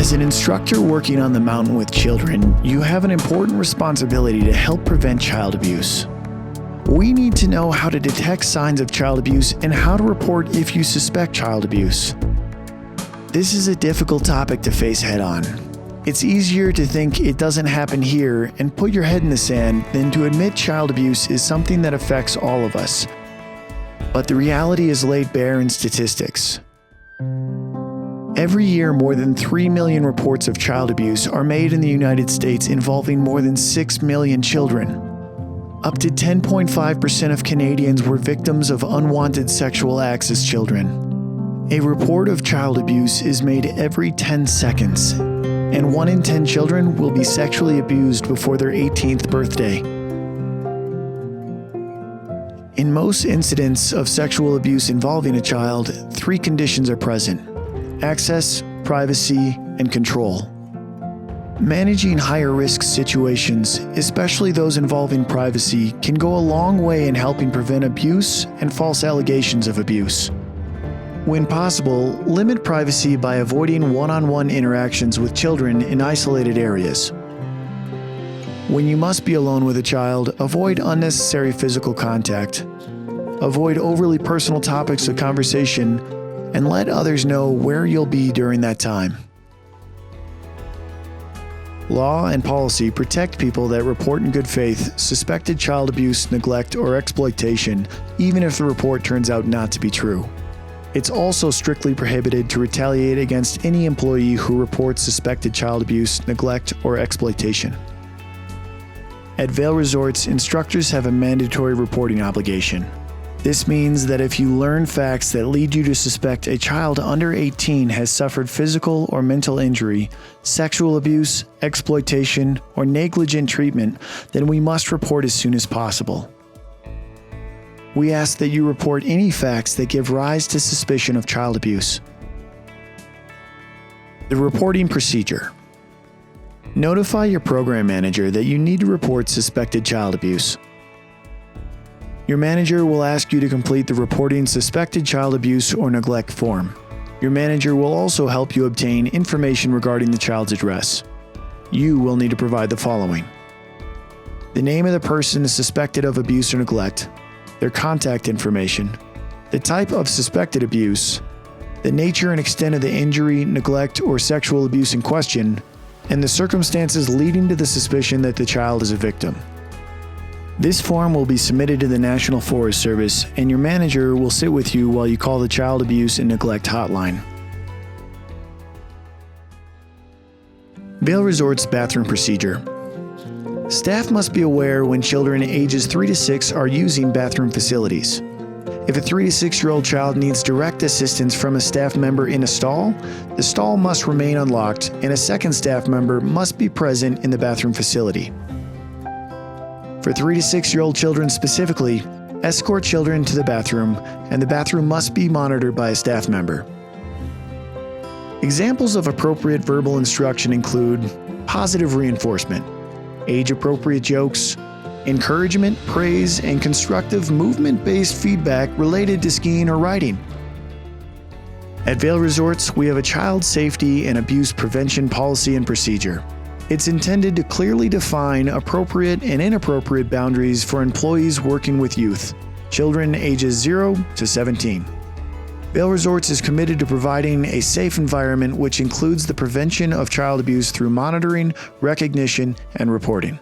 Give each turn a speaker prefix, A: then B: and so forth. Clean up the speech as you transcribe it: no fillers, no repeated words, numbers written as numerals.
A: As an instructor working on the mountain with children, you have an important responsibility to help prevent child abuse. We need to know how to detect signs of child abuse and how to report if you suspect child abuse. This is a difficult topic to face head-on. It's easier to think it doesn't happen here and put your head in the sand than to admit child abuse is something that affects all of us. But the reality is laid bare in statistics. Every year, more than 3 million reports of child abuse are made in the United States involving more than 6 million children. Up to 10.5% of Canadians were victims of unwanted sexual acts as children. A report of child abuse is made every 10 seconds, and 1 in 10 children will be sexually abused before their 18th birthday. In most incidents of sexual abuse involving a child, 3 conditions are present: access, privacy, and control. Managing higher risk situations, especially those involving privacy, can go a long way in helping prevent abuse and false allegations of abuse. When possible, limit privacy by avoiding one-on-one interactions with children in isolated areas. When you must be alone with a child, avoid unnecessary physical contact. Avoid overly personal topics of conversation, and let others know where you'll be during that time. Law and policy protect people that report in good faith suspected child abuse, neglect, or exploitation, even if the report turns out not to be true. It's also strictly prohibited to retaliate against any employee who reports suspected child abuse, neglect, or exploitation. At Vail Resorts, instructors have a mandatory reporting obligation. This means that if you learn facts that lead you to suspect a child under 18 has suffered physical or mental injury, sexual abuse, exploitation, or negligent treatment, then we must report as soon as possible. We ask that you report any facts that give rise to suspicion of child abuse. The reporting procedure. Notify your program manager that you need to report suspected child abuse. Your manager will ask you to complete the reporting suspected child abuse or neglect form. Your manager will also help you obtain information regarding the child's address. You will need to provide the following: the name of the person suspected of abuse or neglect, their contact information, the type of suspected abuse, the nature and extent of the injury, neglect, or sexual abuse in question, and the circumstances leading to the suspicion that the child is a victim. This form will be submitted to the National Forest Service, and your manager will sit with you while you call the Child Abuse and Neglect Hotline. Vail Resorts Bathroom Procedure. Staff must be aware when children ages 3 to 6 are using bathroom facilities. If a 3 to 6-year-old child needs direct assistance from a staff member in a stall, the stall must remain unlocked, and a second staff member must be present in the bathroom facility. For 3 to 6-year-old children specifically, escort children to the bathroom, and the bathroom must be monitored by a staff member. Examples of appropriate verbal instruction include positive reinforcement, age-appropriate jokes, encouragement, praise, and constructive movement-based feedback related to skiing or riding. At Vail Resorts, we have a child safety and abuse prevention policy and procedure. It's intended to clearly define appropriate and inappropriate boundaries for employees working with youth, children ages 0 to 17. Vail Resorts is committed to providing a safe environment which includes the prevention of child abuse through monitoring, recognition, and reporting.